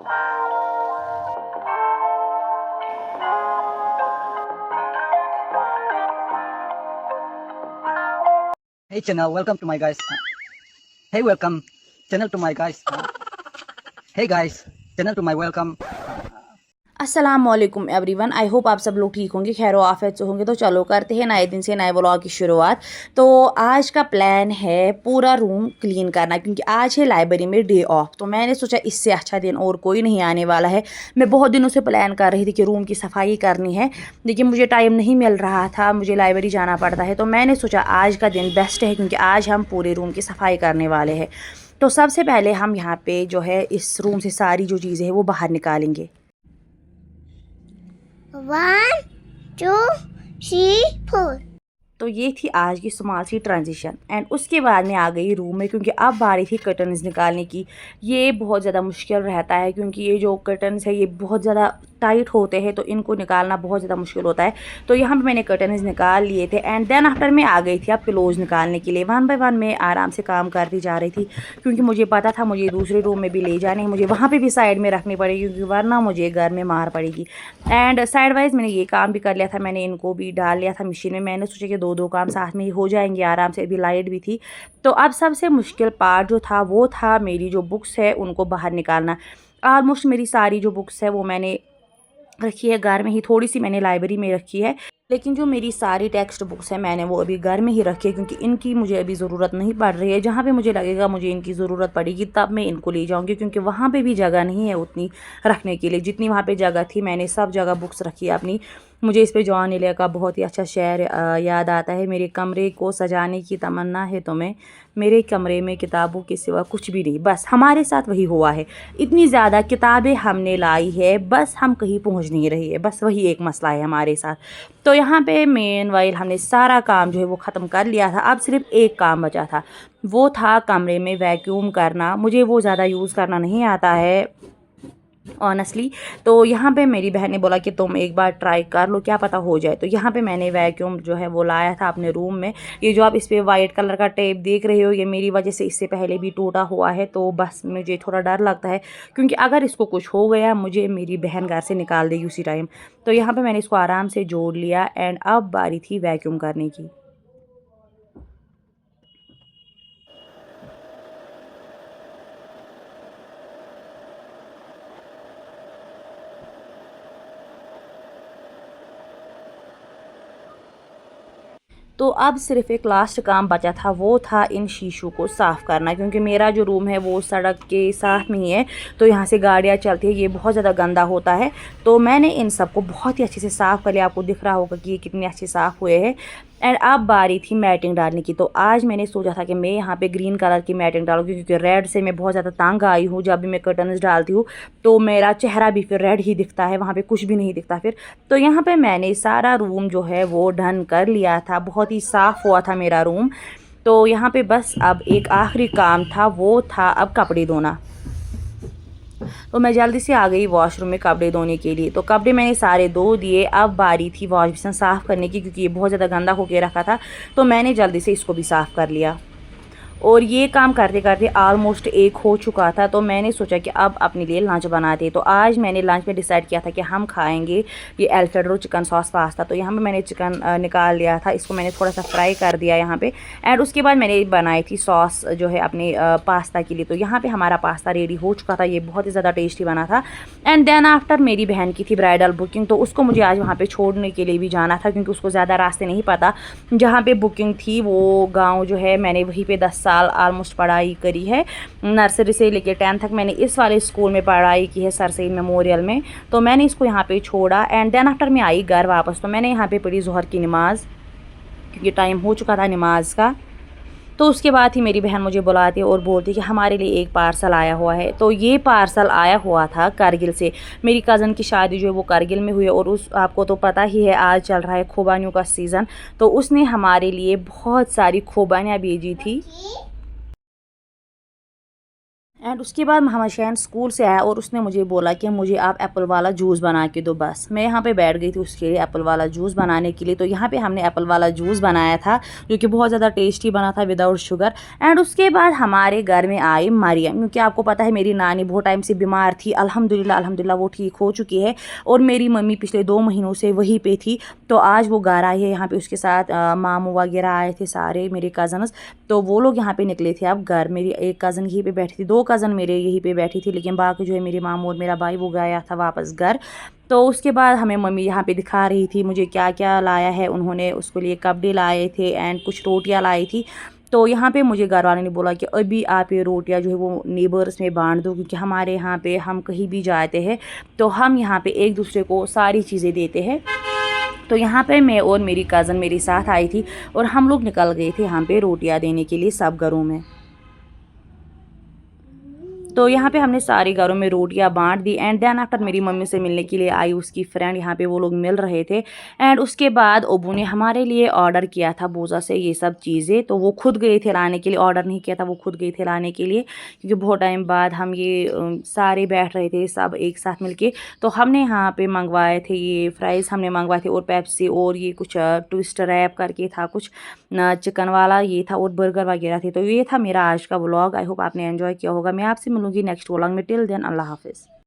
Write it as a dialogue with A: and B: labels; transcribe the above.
A: Hey channel, welcome to my guys. Hey, welcome channel to my guys. Hey guys, channel to my welcome.
B: अस्सलामुअलैकुम everyone. I hope आप सब लोग ठीक होंगे, खैर आफियत से होंगे। तो चलो करते हैं नए दिन से नए व्लॉग की शुरुआत। तो आज का प्लान है पूरा रूम क्लीन करना, क्योंकि आज है लाइब्रेरी में डे ऑफ। तो मैंने सोचा इससे अच्छा दिन और कोई नहीं आने वाला है। मैं बहुत दिनों से प्लान कर रही थी कि रूम की सफाई करनी है, लेकिन मुझे टाइम नहीं मिल रहा था, मुझे लाइब्रेरी जाना पड़ता है। तो मैंने सोचा आज का दिन बेस्ट है, क्योंकि आज हम पूरे रूम की सफाई करने वाले हैं। तो सबसे पहले हम यहाँ पे जो है इस रूम से सारी जो चीज़ें हैं वो बाहर निकालेंगे।
C: 1 2 3 4।
B: तो ये थी आज की स्मॉल सी ट्रांजिशन। एंड उसके बाद मैं आ गई रूम में, क्योंकि अब बारी थी कर्टन्स निकालने की। ये बहुत ज़्यादा मुश्किल रहता है, क्योंकि ये जो कर्टन्स है ये बहुत ज़्यादा टाइट होते हैं, तो इनको निकालना बहुत ज़्यादा मुश्किल होता है। तो यहाँ पे मैंने कर्टन्स निकाल लिए थे। एंड देन आफ्टर मैं आ गई थी अब पिलोज़ निकालने के लिए। 1 बाय 1 मैं आराम से काम करती जा रही थी, क्योंकि मुझे पता था मुझे दूसरे रूम में भी ले जाने हैं, मुझे वहाँ पर भी साइड में रखनी पड़ेगी, क्योंकि वरना मुझे घर में मार पड़ेगी। एंड साइड वाइज मैंने ये काम भी कर लिया था, मैंने इनको भी डाल लिया था मशीन में। मैंने सोचा कि दो काम साथ में ही हो जाएंगे आराम से। अभी लाइट भी थी। तो अब सबसे मुश्किल पार्ट जो था वो था मेरी जो बुक्स है उनको बाहर निकालना। ऑलमोस्ट मेरी सारी जो बुक्स है वो मैंने रखी है घर में ही, थोड़ी सी मैंने लाइब्रेरी में रखी है, लेकिन जो मेरी सारी टेक्स्ट बुक्स है मैंने वो अभी घर में ही रखी है, क्योंकि इनकी मुझे अभी ज़रूरत नहीं पड़ रही है। जहाँ पे मुझे लगेगा मुझे इनकी ज़रूरत पड़ेगी तब मैं इनको ले जाऊँगी, क्योंकि वहाँ पे भी जगह नहीं है उतनी रखने के लिए जितनी वहाँ पे जगह थी। मैंने सब जगह बुक्स रखी है अपनी। मुझे इस पे जॉन एलिया का बहुत ही अच्छा शेर याद आता है, मेरे कमरे को सजाने की तमन्ना है तुम्हें, मेरे कमरे में किताबों के सिवा कुछ भी नहीं। बस हमारे साथ वही हुआ है, इतनी ज़्यादा किताबें हमने लाई है, बस हम कहीं पहुंच नहीं रही है। बस वही एक मसला है हमारे साथ। तो यहाँ पे मेन वाइल हमने सारा काम जो है वो ख़त्म कर लिया था। अब सिर्फ एक काम बचा था, वो था कमरे में वैक्यूम करना। मुझे वो ज़्यादा यूज़ करना नहीं आता है ऑनेस्टली। तो यहाँ पे मेरी बहन ने बोला कि तुम एक बार ट्राई कर लो, क्या पता हो जाए। तो यहाँ पे मैंने वैक्यूम जो है वो लाया था अपने रूम में। ये जो आप इस पर वाइट कलर का टेप देख रहे हो, ये मेरी वजह से इससे पहले भी टूटा हुआ है। तो बस मुझे थोड़ा डर लगता है, क्योंकि अगर इसको कुछ हो गया मुझे मेरी बहन घर से निकाल देगी उसी टाइम। तो यहाँ पर मैंने इसको आराम से जोड़ लिया। एंड अब बारी थी वैक्यूम करने की। तो अब सिर्फ एक लास्ट काम बचा था, वो था इन शीशों को साफ़ करना, क्योंकि मेरा जो रूम है वो सड़क के साथ में ही है। तो यहाँ से गाड़ियाँ चलती है, ये बहुत ज़्यादा गंदा होता है। तो मैंने इन सब को बहुत ही अच्छे से साफ़ कर लिया। आपको दिख रहा होगा कि ये कितने अच्छे साफ़ हुए हैं। एंड अब बारी थी मैटिंग डालने की। तो आज मैंने सोचा था कि मैं यहाँ पे ग्रीन कलर की मैटिंग डालूँगी, क्योंकि रेड से मैं बहुत ज़्यादा तंग आई हूँ। जब भी मैं कर्टन्स डालती हूँ तो मेरा चेहरा भी फिर रेड ही दिखता है, वहाँ पे कुछ भी नहीं दिखता फिर। तो यहाँ पे मैंने सारा रूम जो है वो डन कर लिया था, बहुत ही साफ़ हुआ था मेरा रूम। तो यहाँ पे बस अब एक आखिरी काम था, वो था अब कपड़े धोना। तो मैं जल्दी से आ गई वॉशरूम में कपड़े धोने के लिए। तो कपड़े मैंने सारे धो दिए। अब बारी थी वॉश बेसिन साफ़ करने की, क्योंकि ये बहुत ज़्यादा गंदा होके रखा था। तो मैंने जल्दी से इसको भी साफ़ कर लिया। और ये काम करते करते ऑलमोस्ट 1 हो चुका था। तो मैंने सोचा कि अब अपने लिए लंच बनाते। तो आज मैंने लंच में डिसाइड किया था कि हम खाएंगे ये अल्फ्रेडो चिकन सॉस पास्ता। तो यहाँ पे मैंने चिकन निकाल लिया था, इसको मैंने थोड़ा सा फ्राई कर दिया यहाँ पे। एंड उसके बाद मैंने बनाई थी सॉस जो है अपने पास्ता के लिए। तो यहाँ पर हमारा पास्ता रेडी हो चुका था, ये बहुत ही ज़्यादा टेस्टी बना था। एंड देन आफ्टर मेरी बहन की थी ब्राइडल बुकिंग, तो उसको मुझे आज वहाँ पर छोड़ने के लिए भी जाना था, क्योंकि उसको ज़्यादा रास्ते नहीं पता। जहाँ पर बुकिंग थी वो गाँव जो है, मैंने वहीं पर 10 साल ऑलमोस्ट पढ़ाई करी है। नर्सरी से लेकर 10th तक मैंने इस वाले स्कूल में पढ़ाई की है, सर सईद मेमोरियल में। तो मैंने इसको यहाँ पे छोड़ा। एंड देन आफ्टर मैं आई घर वापस। तो मैंने यहाँ पे पढ़ी ज़ोहर की नमाज़, क्योंकि टाइम हो चुका था नमाज का। तो उसके बाद ही मेरी बहन मुझे बुलाती और बोलती कि हमारे लिए एक पार्सल आया हुआ है। तो ये पार्सल आया हुआ था कारगिल से। मेरी कज़न की शादी जो है वो कारगिल में हुई है, और उस आपको तो पता ही है आज चल रहा है खुबानियों का सीज़न। तो उसने हमारे लिए बहुत सारी खुबानियाँ भेजी थी। एंड उसके बाद मोहम्मद शैन स्कूल से आया और उसने मुझे बोला कि मुझे आप एप्पल वाला जूस बना के दो। बस मैं यहाँ पे बैठ गई थी उसके लिए एप्पल वाला जूस बनाने के लिए। तो यहाँ पे हमने एप्पल वाला जूस बनाया था जो कि बहुत ज़्यादा टेस्टी बना था विदाउट शुगर। एंड उसके बाद हमारे घर में आई मरियम, क्योंकि आपको पता है मेरी नानी बहुत टाइम से बीमार थी। अल्हम्दुलिल्लाह वो ठीक हो चुकी है और मेरी मम्मी पिछले 2 महीनों से वहीं पे थी। तो आज वो घर आई है, यहाँ पे उसके साथ मामू वगैरह आए थे सारे मेरे कज़न्स। तो वो लोग यहाँ पे निकले थे अब घर। मेरी एक कज़न यहीं पे बैठी थी, 2 कज़न मेरे यहीं पे बैठी थी, लेकिन बाकी जो है मेरे मामू और मेरा भाई वो गया था वापस घर। तो उसके बाद हमें मम्मी यहाँ पे दिखा रही थी मुझे क्या क्या लाया है उन्होंने। उसके लिए कपड़े लाए थे एंड कुछ रोटियाँ लाई थी। तो यहाँ पे मुझे घर वाले ने बोला कि अभी आप ये रोटियाँ जो है वो नेबर्स में बांट दो, क्योंकि हमारे यहाँ पे हम कहीं भी जाते हैं तो हम यहाँ पे एक दूसरे को सारी चीज़ें देते हैं। तो यहाँ पे मैं और मेरी कज़न मेरे साथ आई थी और हम लोग निकल गए थे यहाँ पे रोटियाँ देने के लिए सब घरों में। तो यहाँ पे हमने सारे घरों में रोटियां बांट दी। एंड देन आफ्टर मेरी मम्मी से मिलने के लिए आई उसकी फ्रेंड, यहाँ पे वो लोग मिल रहे थे। एंड उसके बाद अबू ने हमारे लिए ऑर्डर किया था बोज़ा से ये सब चीज़ें। तो वो खुद गए थे लाने के लिए, ऑर्डर नहीं किया था, वो खुद गए थे लाने के लिए, क्योंकि बहुत टाइम बाद हम ये सारे बैठ रहे थे सब एक साथ मिल के। तो हमने यहाँ पर मंगवाए थे ये फ्राइज़ हमने मंगवाए थे और पेप्सी और ये कुछ ट्विस्ट रैप करके था कुछ चिकन वाला ये था और बर्गर वगैरह थे। तो ये था मेरा आज का व्लॉग। आई होप आपने एंजॉय किया होगा। मैं आपसे मिलूंगी नेक्स्ट व्लॉग में। टिल देन अल्लाह हाफिज़।